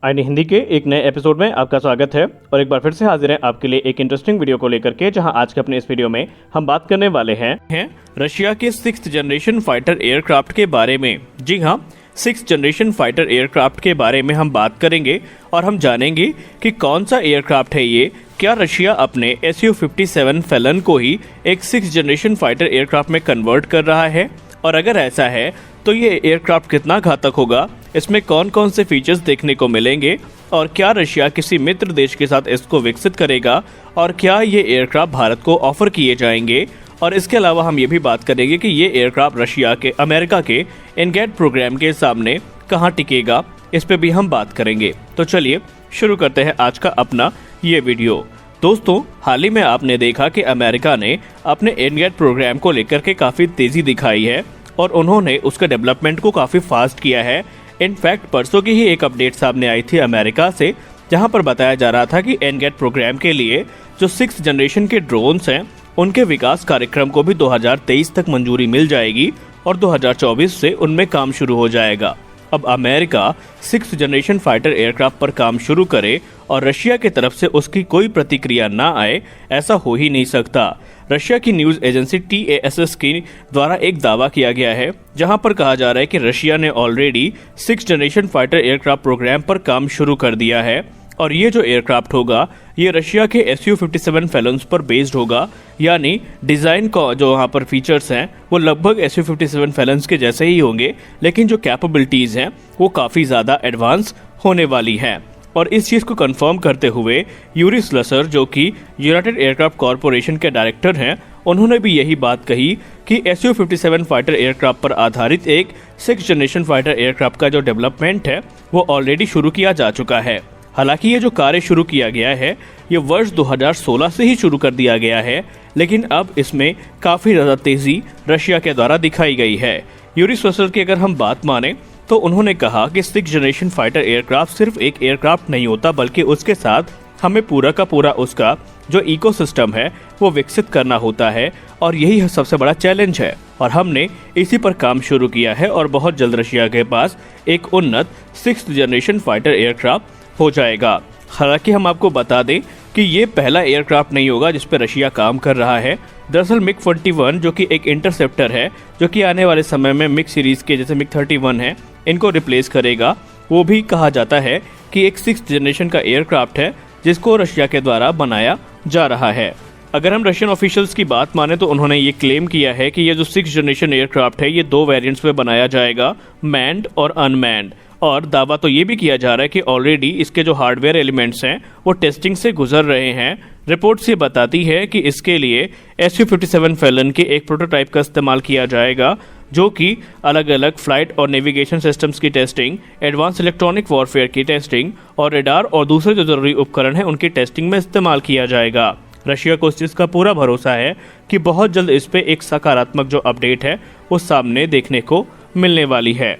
आईनी हिंदी के एक नए एपिसोड में आपका स्वागत है और एक बार फिर से हाजिर हैं आपके लिए एक इंटरेस्टिंग वीडियो को लेकर के, जहां आज के अपने इस वीडियो में हम बात करने वाले हैं रशिया के 6th जनरेशन फाइटर एयरक्राफ्ट के बारे में। जी हां, 6th जनरेशन फाइटर एयरक्राफ्ट के बारे में हम बात करेंगे और हम जानेंगे कि कौन सा एयरक्राफ्ट है ये। क्या रशिया अपने Su-57 फैलन को ही एक 6th जनरेशन फाइटर एयरक्राफ्ट में कन्वर्ट कर रहा है, और अगर ऐसा है तो ये एयरक्राफ्ट कितना घातक होगा, इसमें कौन कौन से फीचर्स देखने को मिलेंगे, और क्या रशिया किसी मित्र देश के साथ इसको विकसित करेगा, और क्या ये एयरक्राफ्ट भारत को ऑफर किए जाएंगे। और इसके अलावा हम ये भी बात करेंगे कि ये एयरक्राफ्ट रशिया के अमेरिका के एनगेड प्रोग्राम के सामने कहाँ टिकेगा, इस पे भी हम बात करेंगे। तो चलिए शुरू करते हैं आज का अपना ये वीडियो। दोस्तों, हाल ही में आपने देखा कि अमेरिका ने अपने एनगेड प्रोग्राम को लेकर के काफ़ी तेज़ी दिखाई है और उन्होंने उसके डेवलपमेंट को काफ़ी फास्ट किया है। इनफैक्ट परसों की ही एक अपडेट सामने आई थी अमेरिका से, जहां पर बताया जा रहा था कि एनगेड प्रोग्राम के लिए जो 6th जनरेशन के ड्रोन्स हैं उनके विकास कार्यक्रम को भी 2023 तक मंजूरी मिल जाएगी और 2024 से उनमें काम शुरू हो जाएगा। अब America 6th generation fighter aircraft पर काम शुरू करे और रशिया की तरफ से उसकी कोई प्रतिक्रिया ना आए, ऐसा हो ही नहीं सकता। रशिया की न्यूज एजेंसी TASS के द्वारा एक दावा किया गया है, जहां पर कहा जा रहा है कि रशिया ने already 6th generation fighter aircraft program पर काम शुरू कर दिया है और ये जो एयरक्राफ्ट होगा ये रशिया के Su-57 फैलन्स पर बेस्ड होगा, यानी डिज़ाइन का जो वहाँ पर फीचर्स हैं वो लगभग Su-57 फैलन्स के जैसे ही होंगे, लेकिन जो कैपेबिलिटीज़ हैं वो काफ़ी ज़्यादा एडवांस होने वाली हैं। और इस चीज़ को कंफर्म करते हुए यूरी स्लसर, जो कि यूनाइटेड एयरक्राफ्ट कॉरपोरेशन के डायरेक्टर हैं, उन्होंने भी यही बात कही कि Su-57 फाइटर एयरक्राफ्ट पर आधारित एक 6th जनरेशन फाइटर एयरक्राफ्ट का जो डेवलपमेंट है वो ऑलरेडी शुरू किया जा चुका है। हालांकि ये जो कार्य शुरू किया गया है ये वर्ष 2016 से ही शुरू कर दिया गया है, लेकिन अब इसमें काफ़ी ज़्यादा तेज़ी रशिया के द्वारा दिखाई गई है। यूरी स्लसर की अगर हम बात माने तो उन्होंने कहा कि 6th जनरेशन फाइटर एयरक्राफ्ट सिर्फ एक एयरक्राफ्ट नहीं होता, बल्कि उसके साथ हमें पूरा का पूरा उसका जो इकोसिस्टम है वो विकसित करना होता है, और यही सबसे बड़ा चैलेंज है। और हमने इसी पर काम शुरू किया है और बहुत जल्द रशिया के पास एक उन्नत 6th जनरेशन फाइटर एयरक्राफ्ट हो जाएगा। हालांकि हम आपको बता दें कि ये पहला एयरक्राफ्ट नहीं होगा जिस पर रशिया काम कर रहा है। दरअसल MiG-41 जो कि एक इंटरसेप्टर है, जो कि आने वाले समय में मिग सीरीज के जैसे MiG-31 है इनको रिप्लेस करेगा, वो भी कहा जाता है कि एक 6th जनरेशन का एयरक्राफ्ट है जिसको रशिया के द्वारा बनाया जा रहा है। अगर हम रशियन ऑफिशियल्स की बात माने तो उन्होंने ये क्लेम किया है कि ये जो 6th जनरेशन एयरक्राफ्ट है ये 2 वेरिएंट्स में बनाया जाएगा, मैन्ड और अनमैन्ड। और दावा तो ये भी किया जा रहा है कि ऑलरेडी इसके जो हार्डवेयर एलिमेंट्स हैं वो टेस्टिंग से गुजर रहे हैं। रिपोर्ट्स ये बताती है कि इसके लिए Su-57 फैलन के एक प्रोटोटाइप का इस्तेमाल किया जाएगा, जो कि अलग अलग फ्लाइट और नेविगेशन सिस्टम्स की टेस्टिंग, एडवांस इलेक्ट्रॉनिक वॉरफेयर की टेस्टिंग और रेडार और दूसरे जो जरूरी उपकरण हैं उनकी टेस्टिंग में इस्तेमाल किया जाएगा। रशिया को इस चीज़ का पूरा भरोसा है कि बहुत जल्द इस पे एक सकारात्मक जो अपडेट है वो सामने देखने को मिलने वाली है।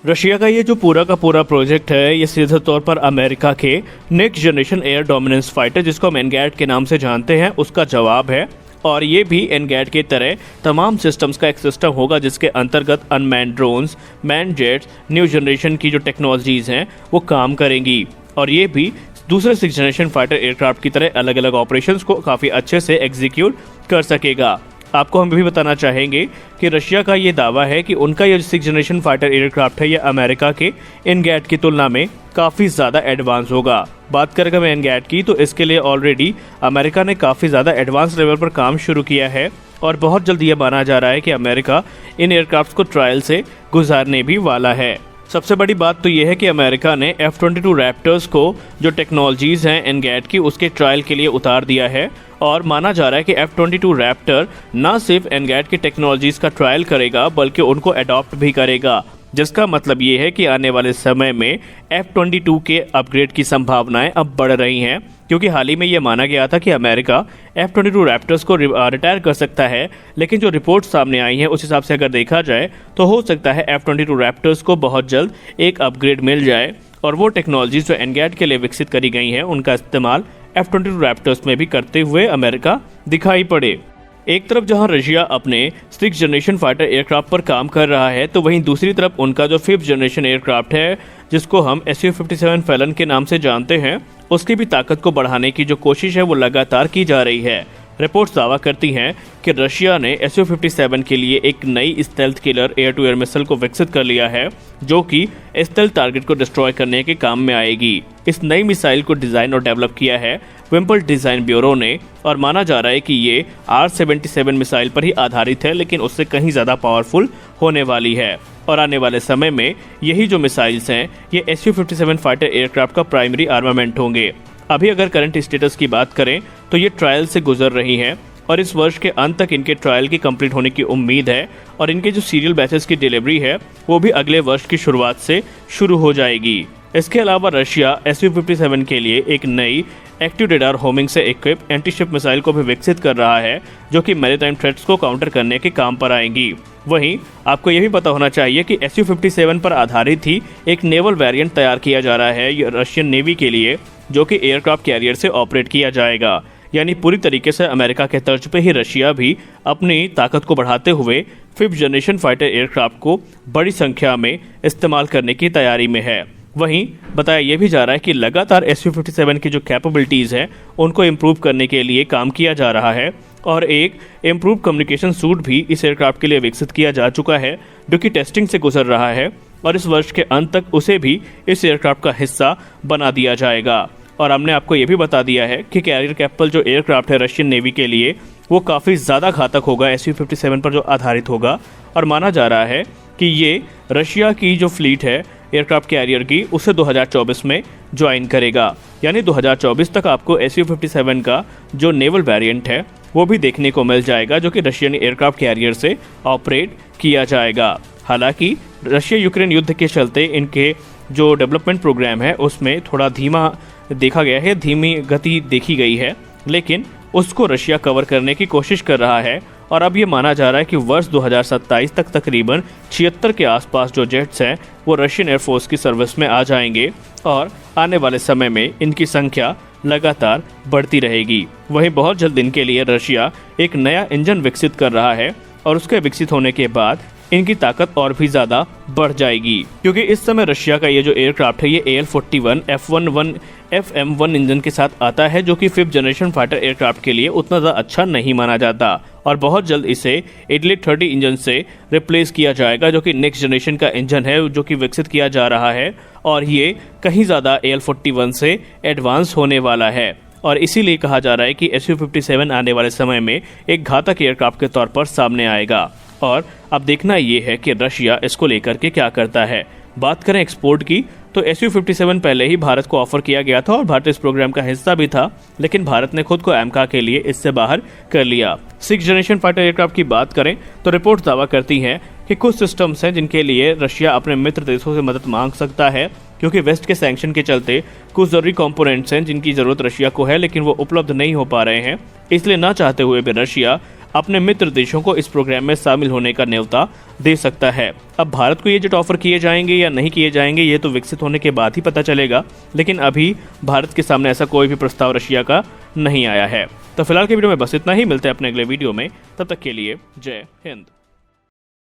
रशिया का ये जो पूरा का पूरा प्रोजेक्ट है ये सीधे तौर पर अमेरिका के next generation air dominance fighter, जिसको हम एनगैड के नाम से जानते हैं, उसका जवाब है। और ये भी एनगैड की तरह तमाम सिस्टम्स का एक सिस्टम होगा जिसके अंतर्गत unmanned drones, manned jets, new generation की जो टेक्नोलॉजीज़ हैं वो काम करेंगी। और ये भी दूसरे 6th जनरेशन फाइटर एयरक्राफ्ट की तरह अलग अलग ऑपरेशंस को काफ़ी अच्छे से एग्जीक्यूट कर सकेगा। आपको हम भी बताना चाहेंगे कि रशिया का ये दावा है कि उनका ये 6th जनरेशन फाइटर एयरक्राफ्ट है ये अमेरिका के एनगैड की तुलना में काफ़ी ज़्यादा एडवांस होगा। बात करें हम एनगैड की तो इसके लिए ऑलरेडी अमेरिका ने काफ़ी ज़्यादा एडवांस लेवल पर काम शुरू किया है और बहुत जल्द ये माना जा रहा है कि अमेरिका इन एयरक्राफ्ट को ट्रायल से गुजारने भी वाला है। सबसे बड़ी बात तो ये है कि अमेरिका ने F-22 रैप्टर्स को जो टेक्नोलॉजीज़ हैं एनगैड की उसके ट्रायल के लिए उतार दिया है, और माना जा रहा है कि F-22 रैप्टर न सिर्फ एनगैड की टेक्नोलॉजीज़ का ट्रायल करेगा बल्कि उनको अडॉप्ट भी करेगा, जिसका मतलब ये है कि आने वाले समय में F-22 के अपग्रेड की संभावनाएं अब बढ़ रही हैं, क्योंकि हाल ही में ये माना गया था कि अमेरिका F-22 रैप्टर्स को रिटायर कर सकता है, लेकिन जो रिपोर्ट सामने आई है उस हिसाब से अगर देखा जाए तो हो सकता है F-22 रैप्टर्स को बहुत जल्द एक अपग्रेड मिल जाए और वो टेक्नोलॉजीज जो एनगैड के लिए विकसित करी गई हैं उनका इस्तेमाल F-22 रैप्टर्स में भी करते हुए अमेरिका दिखाई पड़े। एक तरफ जहां रशिया अपने 6th जनरेशन फाइटर एयरक्राफ्ट पर काम कर रहा है, तो वहीं दूसरी तरफ उनका जो 5th जनरेशन एयरक्राफ्ट है, जिसको हम Su-57 फैलन के नाम से जानते हैं, उसकी भी ताकत को बढ़ाने की जो कोशिश है वो लगातार की जा रही है। रिपोर्ट्स दावा करती हैं कि रशिया ने Su-57 के लिए एक नई stealth killer air to air missile को विकसित कर लिया है, जो कि स्टेल्थ टारगेट को डिस्ट्रॉय करने के काम में आएगी। इस नई मिसाइल को डिजाइन और डेवलप किया है विम्पल डिजाइन ब्यूरो ने, और माना जा रहा है कि ये R-77 मिसाइल पर ही आधारित है, लेकिन उससे कहीं ज्यादा पावरफुल होने वाली है। और आने वाले समय में यही जो मिसाइल्स हैं, ये Su-57 फाइटर एयरक्राफ्ट का प्राइमरी आर्मामेंट होंगे। अभी अगर करंट स्टेटस की बात करें तो ये ट्रायल से गुजर रही हैं और इस वर्ष के अंत तक इनके ट्रायल की कंप्लीट होने की उम्मीद है, और इनके जो सीरियल बैचेस की डिलीवरी है वो भी अगले वर्ष की शुरुआत से शुरू हो जाएगी। इसके अलावा रशिया Su-57 के लिए एक नई एक्टिव रेडार होमिंग से इक्विप एंटीशिप मिसाइल को भी विकसित कर रहा है, जो कि मैरीटाइम थ्रेट्स को काउंटर करने के काम पर आएंगी। वहीं आपको यह भी पता होना चाहिए कि Su-57 पर आधारित ही एक नेवल वेरिएंट तैयार किया जा रहा है रशियन नेवी के लिए, जो कि एयरक्राफ्ट कैरियर से ऑपरेट किया जाएगा। यानी पूरी तरीके से अमेरिका के तर्ज पे ही रशिया भी अपनी ताकत को बढ़ाते हुए 5th जनरेशन फाइटर एयरक्राफ्ट को बड़ी संख्या में इस्तेमाल करने की तैयारी में है। वहीं बताया यह भी जा रहा है कि लगातार Su-57 की जो कैपेबिलिटीज़ है उनको इम्प्रूव करने के लिए काम किया जा रहा है, और एक इम्प्रूव कम्युनिकेशन सूट भी इस एयरक्राफ्ट के लिए विकसित किया जा चुका है, जो कि टेस्टिंग से गुजर रहा है, और इस वर्ष के अंत तक उसे भी इस एयरक्राफ्ट का हिस्सा बना दिया जाएगा। और हमने आपको ये भी बता दिया है कि कैरियर कैपिटल जो एयरक्राफ्ट है रशियन नेवी के लिए, वो काफ़ी ज़्यादा घातक होगा Su-57 पर जो आधारित होगा, और माना जा रहा है कि ये रशिया की जो फ्लीट है एयरक्राफ्ट कैरियर की, उसे 2024 में ज्वाइन करेगा। यानी 2024 तक आपको Su-57 का जो नेवल वेरिएंट है वो भी देखने को मिल जाएगा, जो कि रशियन एयरक्राफ्ट कैरियर से ऑपरेट किया जाएगा। हालांकि रशिया यूक्रेन युद्ध के चलते इनके जो डेवलपमेंट प्रोग्राम है उसमें थोड़ा धीमा देखा गया है, धीमी गति देखी गई है, लेकिन उसको रशिया कवर करने की कोशिश कर रहा है। और अब ये माना जा रहा है कि वर्ष 2027 तक तकरीबन 76 के आसपास जो जेट्स हैं वो रशियन एयरफोर्स की सर्विस में आ जाएंगे, और आने वाले समय में इनकी संख्या लगातार बढ़ती रहेगी। वहीं बहुत जल्द इनके लिए रशिया एक नया इंजन विकसित कर रहा है, और उसके विकसित होने के बाद इनकी ताकत और भी ज़्यादा बढ़ जाएगी, क्योंकि इस समय रशिया का ये जो एयरक्राफ्ट है ये AL-41 F-11 FM-1 इंजन के साथ आता है, जो कि 5th जनरेशन फाइटर एयरक्राफ्ट के लिए उतना ज़्यादा अच्छा नहीं माना जाता, और बहुत जल्द इसे Idlis-30 इंजन से रिप्लेस किया जाएगा, जो कि नेक्स्ट जनरेशन का इंजन है जो कि विकसित किया जा रहा है, और ये कहीं ज़्यादा AL-41 से एडवांस होने वाला है। और इसीलिए कहा जा रहा है कि Su-57 आने वाले समय में एक घातक एयरक्राफ्ट के तौर पर सामने आएगा, और अब देखना ये है कि रशिया इसको लेकर के क्या करता है। बात करें एक्सपोर्ट की, तो Su-57 पहले ही भारत को ऑफर किया गया था और भारत इस प्रोग्राम का हिस्सा भी था, लेकिन भारत ने खुद को AMCA के लिए इससे बाहर कर लिया। 6th जनरेशन फाइटर एयरक्राफ्ट की बात करें तो रिपोर्ट्स दावा करती हैं कि कुछ सिस्टम्स हैं जिनके लिए रशिया अपने मित्र देशों से मदद मांग सकता है, क्योंकि वेस्ट के सैंक्शन के चलते कुछ जरूरी कंपोनेंट्स हैं जिनकी जरूरत रशिया को है, लेकिन वो उपलब्ध नहीं हो पा रहे हैं। इसलिए ना चाहते हुए भी रशिया अपने मित्र देशों को इस प्रोग्राम में शामिल होने का न्योता दे सकता है। अब भारत को ये जेट ऑफर किए जाएंगे या नहीं किए जाएंगे ये तो विकसित होने के बाद ही पता चलेगा, लेकिन अभी भारत के सामने ऐसा कोई भी प्रस्ताव रशिया का नहीं आया है। तो फिलहाल के वीडियो में बस इतना ही, मिलते हैं अपने अगले वीडियो में, तब तक के लिए जय हिंद।